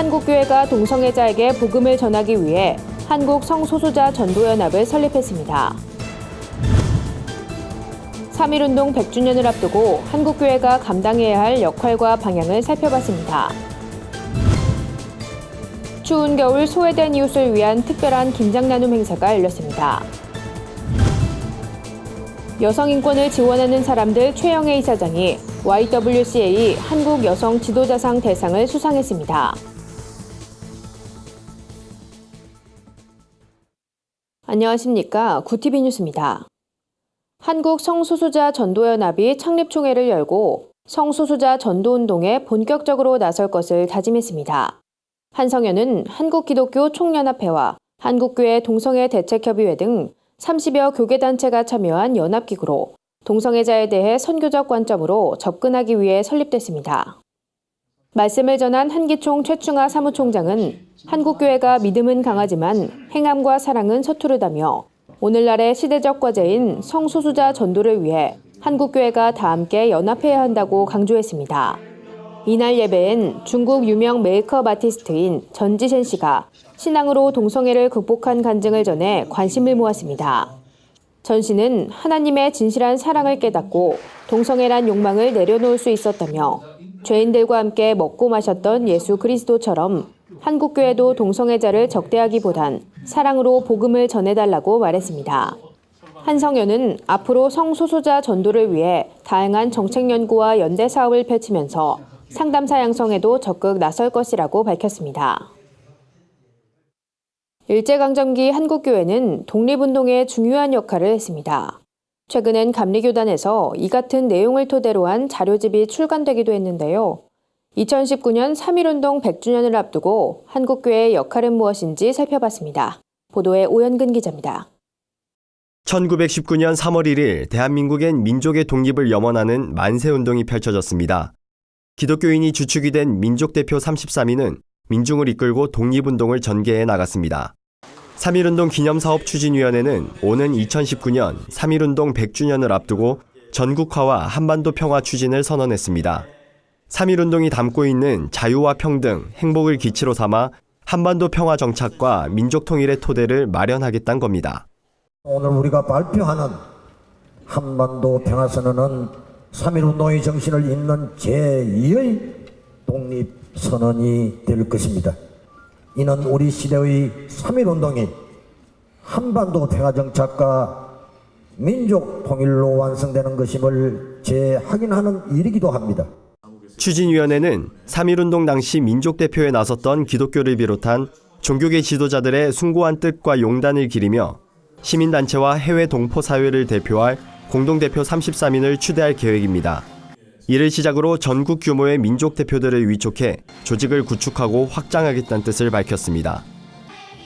한국교회가 동성애자에게 복음을 전하기 위해 한국 성소수자 전도연합을 설립했습니다. 3.1운동 100주년을 앞두고 한국교회가 감당해야 할 역할과 방향을 살펴봤습니다. 추운 겨울 소외된 이웃을 위한 특별한 김장나눔 행사가 열렸습니다. 여성 인권을 지원하는 사람들 최영애 이사장이 YWCA 한국 여성 지도자상 대상을 수상했습니다. 안녕하십니까. 구티비 뉴스입니다. 한국 성소수자 전도연합이 창립총회를 열고 성소수자 전도운동에 본격적으로 나설 것을 다짐했습니다. 한성연은 한국기독교 총연합회와 한국교회 동성애 대책협의회 등 30여 교계단체가 참여한 연합기구로 동성애자에 대해 선교적 관점으로 접근하기 위해 설립됐습니다. 말씀을 전한 한기총 최충하 사무총장은 한국교회가 믿음은 강하지만 행함과 사랑은 서투르다며 오늘날의 시대적 과제인 성소수자 전도를 위해 한국교회가 다 함께 연합해야 한다고 강조했습니다. 이날 예배엔 중국 유명 메이크업 아티스트인 전지센 씨가 신앙으로 동성애를 극복한 간증을 전해 관심을 모았습니다. 전 씨는 하나님의 진실한 사랑을 깨닫고 동성애란 욕망을 내려놓을 수 있었다며 죄인들과 함께 먹고 마셨던 예수 그리스도처럼 한국교회도 동성애자를 적대하기보단 사랑으로 복음을 전해달라고 말했습니다. 한성연은 앞으로 성소수자 전도를 위해 다양한 정책 연구와 연대 사업을 펼치면서 상담사 양성에도 적극 나설 것이라고 밝혔습니다. 일제강점기 한국교회는 독립운동에 중요한 역할을 했습니다. 최근엔 감리교단에서 이 같은 내용을 토대로 한 자료집이 출간되기도 했는데요. 2019년 3.1운동 100주년을 앞두고 한국교회의 역할은 무엇인지 살펴봤습니다. 보도에 오현근 기자입니다. 1919년 3월 1일 대한민국엔 민족의 독립을 염원하는 만세운동이 펼쳐졌습니다. 기독교인이 주축이 된 민족대표 33인은 민중을 이끌고 독립운동을 전개해 나갔습니다. 3.1운동 기념사업추진위원회는 오는 2019년 3.1운동 100주년을 앞두고 전국화와 한반도 평화 추진을 선언했습니다. 3.1운동이 담고 있는 자유와 평등, 행복을 기치로 삼아 한반도 평화 정착과 민족 통일의 토대를 마련하겠다는 겁니다. 오늘 우리가 발표하는 한반도 평화선언은 3.1운동의 정신을 잇는 제2의 독립선언이 될 것입니다. 이는 우리 시대의 3.1운동이 한반도 평화정착과 민족 통일로 완성되는 것임을 재확인하는 일이기도 합니다. 추진위원회는 3.1운동 당시 민족대표에 나섰던 기독교를 비롯한 종교계 지도자들의 숭고한 뜻과 용단을 기리며 시민단체와 해외 동포사회를 대표할 공동대표 33인을 추대할 계획입니다. 이를 시작으로 전국 규모의 민족대표들을 위촉해 조직을 구축하고 확장하겠다는 뜻을 밝혔습니다.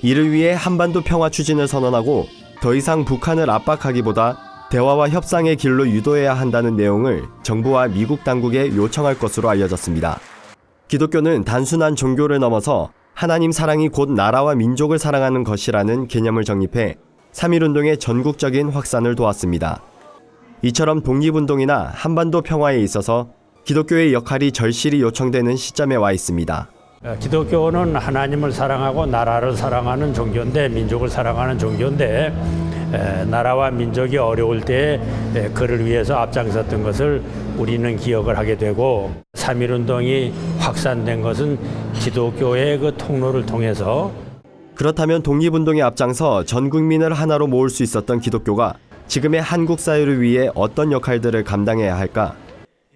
이를 위해 한반도 평화 추진을 선언하고 더 이상 북한을 압박하기보다 대화와 협상의 길로 유도해야 한다는 내용을 정부와 미국 당국에 요청할 것으로 알려졌습니다. 기독교는 단순한 종교를 넘어서 하나님 사랑이 곧 나라와 민족을 사랑하는 것이라는 개념을 정립해 3.1운동의 전국적인 확산을 도왔습니다. 이처럼 독립운동이나 한반도 평화에 있어서 기독교의 역할이 절실히 요청되는 시점에 와 있습니다. 기독교는 하나님을 사랑하고 나라를 사랑하는 종교인데, 민족을 사랑하는 종교인데, 나라와 민족이 어려울 때 그를 위해서 앞장섰던 것을 우리는 기억을 하게 되고, 3.1운동이 확산된 것은 기독교의 그 통로를 통해서. 그렇다면 독립운동에 앞장서 전 국민을 하나로 모을 수 있었던 기독교가 지금의 한국 사회를 위해 어떤 역할들을 감당해야 할까?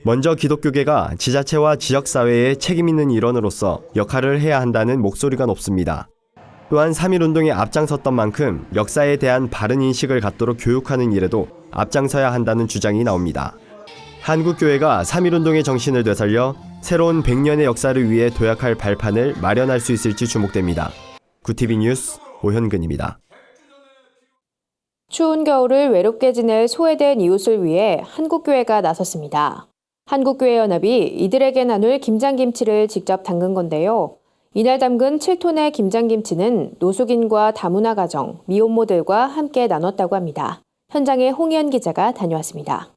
먼저 기독교계가 지자체와 지역사회의 책임 있는 일원으로서 역할을 해야 한다는 목소리가 높습니다. 또한 3.1운동에 앞장섰던 만큼 역사에 대한 바른 인식을 갖도록 교육하는 일에도 앞장서야 한다는 주장이 나옵니다. 한국교회가 3.1운동의 정신을 되살려 새로운 100년의 역사를 위해 도약할 발판을 마련할 수 있을지 주목됩니다. 구티비 뉴스 오현근입니다. 추운 겨울을 외롭게 지낼 소외된 이웃을 위해 한국교회가 나섰습니다. 한국교회연합이 이들에게 나눌 김장김치를 직접 담근 건데요. 이날 담근 7톤의 김장김치는 노숙인과 다문화 가정, 미혼모들과 함께 나눴다고 합니다. 현장에 홍희연 기자가 다녀왔습니다.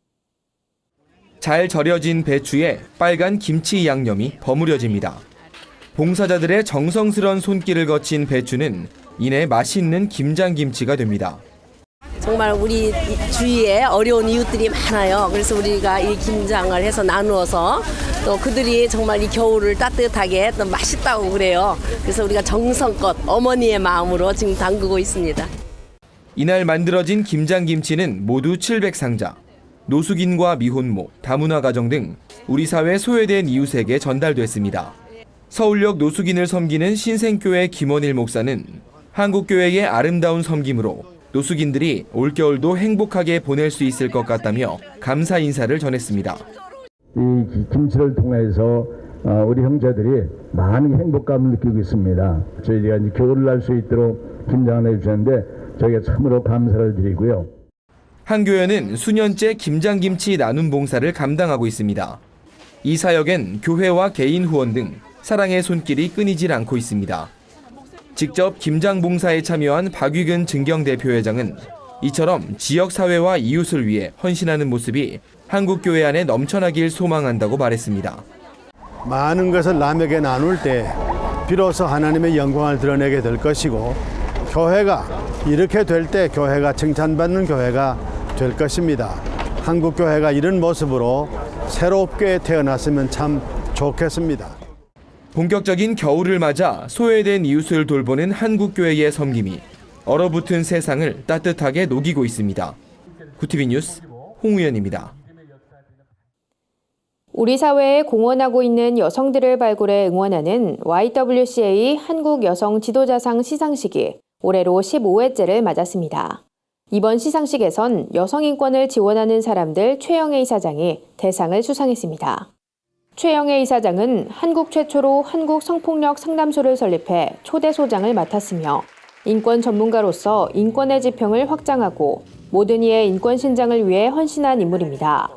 잘 절여진 배추에 빨간 김치 양념이 버무려집니다. 봉사자들의 정성스런 손길을 거친 배추는 이내 맛있는 김장김치가 됩니다. 정말 우리 주위에 어려운 이웃들이 많아요. 그래서 우리가 이 김장을 해서 나누어서 또 그들이 정말 이 겨울을 따뜻하게 또 맛있다고 그래요. 그래서 우리가 정성껏 어머니의 마음으로 지금 담그고 있습니다. 이날 만들어진 김장김치는 모두 700상자. 노숙인과 미혼모, 다문화 가정 등 우리 사회 소외된 이웃에게 전달됐습니다. 서울역 노숙인을 섬기는 신생교회 김원일 목사는 한국교회의 아름다운 섬김으로 노숙인들이 올겨울도 행복하게 보낼 수 있을 것 같다며 감사 인사를 전했습니다. 이 김치를 통해서 우리 형제들이 많은 행복감을 느끼고 있습니다. 저희가 이제 겨울을 날 수 있도록 김장을 해주셨는데 저희가 참으로 감사를 드리고요. 한 교회는 수년째 김장김치 나눔 봉사를 감당하고 있습니다. 이 사역엔 교회와 개인 후원 등 사랑의 손길이 끊이질 않고 있습니다. 직접 김장 봉사에 참여한 박위근 증경대표회장은 이처럼 지역사회와 이웃을 위해 헌신하는 모습이 한국교회 안에 넘쳐나길 소망한다고 말했습니다. 많은 것을 남에게 나눌 때 비로소 하나님의 영광을 드러내게 될 것이고 교회가 이렇게 될 때 교회가 칭찬받는 교회가 될 것입니다. 한국교회가 이런 모습으로 새롭게 태어났으면 참 좋겠습니다. 본격적인 겨울을 맞아 소외된 이웃을 돌보는 한국교회의 섬김이 얼어붙은 세상을 따뜻하게 녹이고 있습니다. 구티비 뉴스 홍우연입니다. 우리 사회에 공헌하고 있는 여성들을 발굴해 응원하는 YWCA 한국 여성 지도자상 시상식이 올해로 15회째를 맞았습니다. 이번 시상식에선 여성 인권을 지원하는 사람들 최영애 이사장이 대상을 수상했습니다. 최영애 이사장은 한국 최초로 한국 성폭력 상담소를 설립해 초대 소장을 맡았으며 인권 전문가로서 인권의 지평을 확장하고 모든 이의 인권 신장을 위해 헌신한 인물입니다.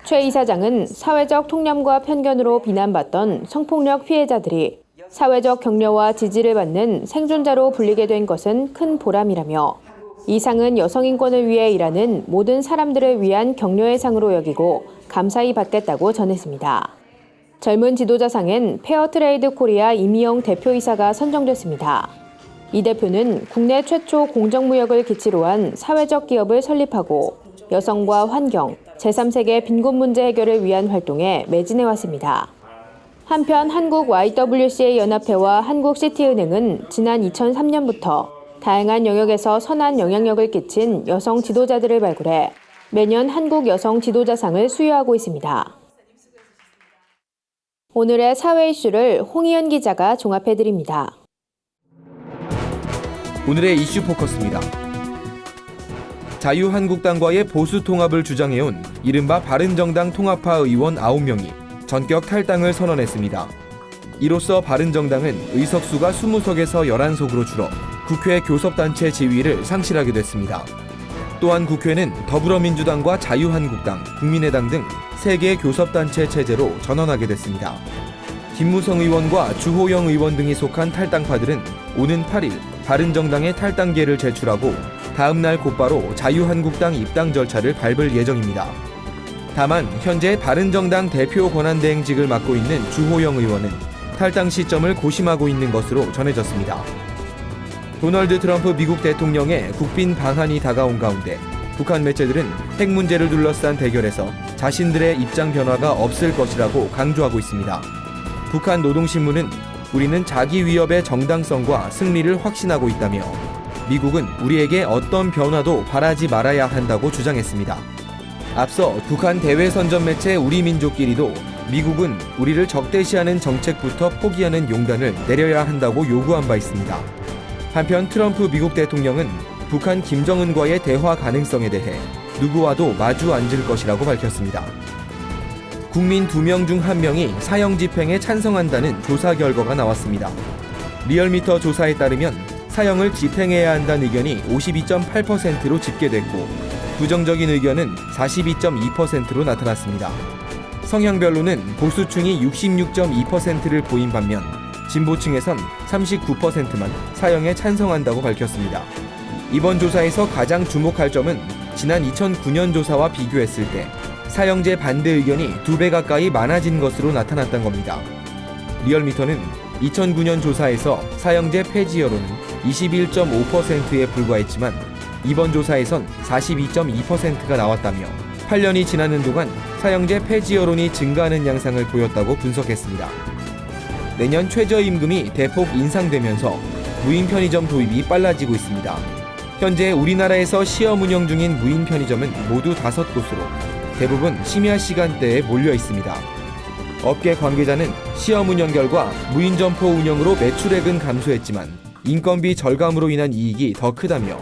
최 이사장은 사회적 통념과 편견으로 비난받던 성폭력 피해자들이 사회적 격려와 지지를 받는 생존자로 불리게 된 것은 큰 보람이라며 이 상은 여성 인권을 위해 일하는 모든 사람들을 위한 격려의 상으로 여기고 감사히 받겠다고 전했습니다. 젊은 지도자상엔 페어트레이드 코리아 이미영 대표이사가 선정됐습니다. 이 대표는 국내 최초 공정무역을 기치로 한 사회적 기업을 설립하고 여성과 환경, 제3세계 빈곤 문제 해결을 위한 활동에 매진해왔습니다. 한편 한국 YWCA 연합회와 한국시티은행은 지난 2003년부터 다양한 영역에서 선한 영향력을 끼친 여성 지도자들을 발굴해 매년 한국 여성 지도자상을 수여하고 있습니다. 오늘의 사회 이슈를 홍희연 기자가 종합해드립니다. 오늘의 이슈 포커스입니다. 자유한국당과의 보수 통합을 주장해온 이른바 바른정당 통합파 의원 9명이 전격 탈당을 선언했습니다. 이로써 바른정당은 의석수가 20석에서 11석으로 줄어 국회 교섭단체 지위를 상실하게 됐습니다. 또한 국회는 더불어민주당과 자유한국당, 국민의당 등 3개 교섭단체 체제로 전환하게 됐습니다. 김무성 의원과 주호영 의원 등이 속한 탈당파들은 오는 8일 바른정당에 탈당계를 제출하고 다음 날 곧바로 자유한국당 입당 절차를 밟을 예정입니다. 다만 현재 바른정당 대표 권한대행직을 맡고 있는 주호영 의원은 탈당 시점을 고심하고 있는 것으로 전해졌습니다. 도널드 트럼프 미국 대통령의 국빈 방한이 다가온 가운데 북한 매체들은 핵 문제를 둘러싼 대결에서 자신들의 입장 변화가 없을 것이라고 강조하고 있습니다. 북한 노동신문은 우리는 자기 위협의 정당성과 승리를 확신하고 있다며 미국은 우리에게 어떤 변화도 바라지 말아야 한다고 주장했습니다. 앞서 북한 대외선전 매체 우리민족끼리도 미국은 우리를 적대시하는 정책부터 포기하는 용단을 내려야 한다고 요구한 바 있습니다. 한편 트럼프 미국 대통령은 북한 김정은과의 대화 가능성에 대해 누구와도 마주 앉을 것이라고 밝혔습니다. 국민 2명 중 1명이 사형 집행에 찬성한다는 조사 결과가 나왔습니다. 리얼미터 조사에 따르면 사형을 집행해야 한다는 의견이 52.8%로 집계됐고 부정적인 의견은 42.2%로 나타났습니다. 성향별로는 보수층이 66.2%를 보인 반면 진보층에선 39%만 사형에 찬성한다고 밝혔습니다. 이번 조사에서 가장 주목할 점은 지난 2009년 조사와 비교했을 때 사형제 반대 의견이 2배 가까이 많아진 것으로 나타났던 겁니다. 리얼미터는 2009년 조사에서 사형제 폐지 여론은 21.5%에 불과했지만 이번 조사에선 42.2%가 나왔다며 8년이 지나는 동안 사형제 폐지 여론이 증가하는 양상을 보였다고 분석했습니다. 내년 최저임금이 대폭 인상되면서 무인 편의점 도입이 빨라지고 있습니다. 현재 우리나라에서 시험 운영 중인 무인 편의점은 모두 5곳으로 대부분 심야 시간대에 몰려 있습니다. 업계 관계자는 시험 운영 결과 무인 점포 운영으로 매출액은 감소했지만 인건비 절감으로 인한 이익이 더 크다며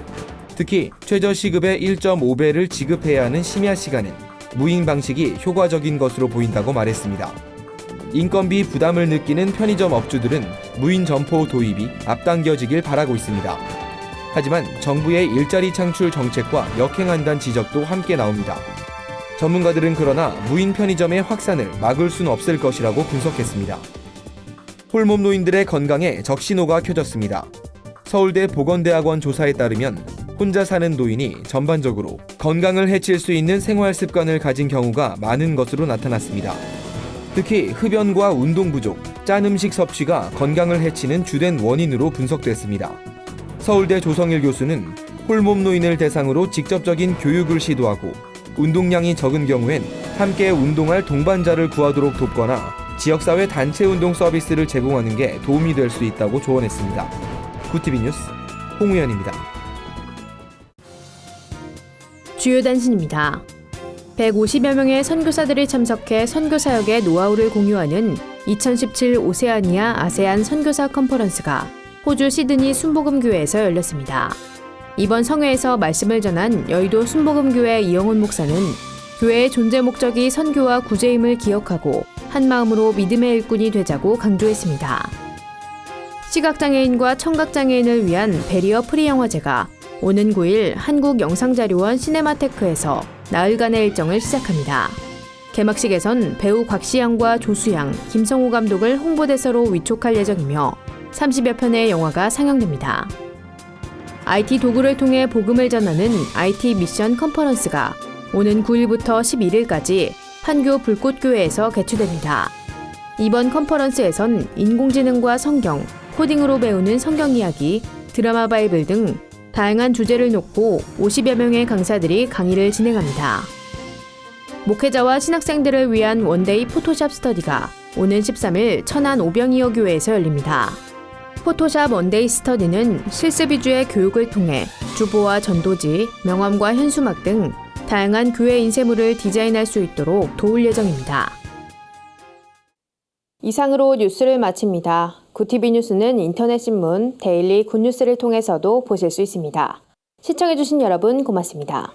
특히 최저시급의 1.5배를 지급해야 하는 심야 시간엔 무인 방식이 효과적인 것으로 보인다고 말했습니다. 인건비 부담을 느끼는 편의점 업주들은 무인 점포 도입이 앞당겨지길 바라고 있습니다. 하지만 정부의 일자리 창출 정책과 역행한다는 지적도 함께 나옵니다. 전문가들은 그러나 무인 편의점의 확산을 막을 수는 없을 것이라고 분석했습니다. 홀몸 노인들의 건강에 적신호가 켜졌습니다. 서울대 보건대학원 조사에 따르면 혼자 사는 노인이 전반적으로 건강을 해칠 수 있는 생활 습관을 가진 경우가 많은 것으로 나타났습니다. 특히 흡연과 운동 부족, 짠 음식 섭취가 건강을 해치는 주된 원인으로 분석됐습니다. 서울대 조성일 교수는 홀몸 노인을 대상으로 직접적인 교육을 시도하고 운동량이 적은 경우엔 함께 운동할 동반자를 구하도록 돕거나 지역사회 단체 운동 서비스를 제공하는 게 도움이 될 수 있다고 조언했습니다. 구티비 뉴스 홍우연입니다. 주요 단신입니다. 150여 명의 선교사들이 참석해 선교 사역의 노하우를 공유하는 2017 오세아니아 아세안 선교사 컨퍼런스가 호주 시드니 순복음교회에서 열렸습니다. 이번 성회에서 말씀을 전한 여의도 순복음교회 이영훈 목사는 교회의 존재 목적이 선교와 구제임을 기억하고 한마음으로 믿음의 일꾼이 되자고 강조했습니다. 시각장애인과 청각장애인을 위한 베리어 프리 영화제가 오는 9일 한국영상자료원 시네마테크에서 나흘간의 일정을 시작합니다. 개막식에선 배우 곽시양과 조수양, 김성호 감독을 홍보대사로 위촉할 예정이며 30여 편의 영화가 상영됩니다. IT 도구를 통해 복음을 전하는 IT 미션 컨퍼런스가 오는 9일부터 11일까지 판교 불꽃교회에서 개최됩니다. 이번 컨퍼런스에선 인공지능과 성경, 코딩으로 배우는 성경 이야기, 드라마 바이블 등 다양한 주제를 놓고 50여 명의 강사들이 강의를 진행합니다. 목회자와 신학생들을 위한 원데이 포토샵 스터디가 오는 13일 천안 오병이어 교회에서 열립니다. 포토샵 원데이 스터디는 실습 위주의 교육을 통해 주보와 전도지, 명함과 현수막 등 다양한 교회 인쇄물을 디자인할 수 있도록 도울 예정입니다. 이상으로 뉴스를 마칩니다. 구티비 뉴스는 인터넷 신문 데일리 굿뉴스를 통해서도 보실 수 있습니다. 시청해주신 여러분 고맙습니다.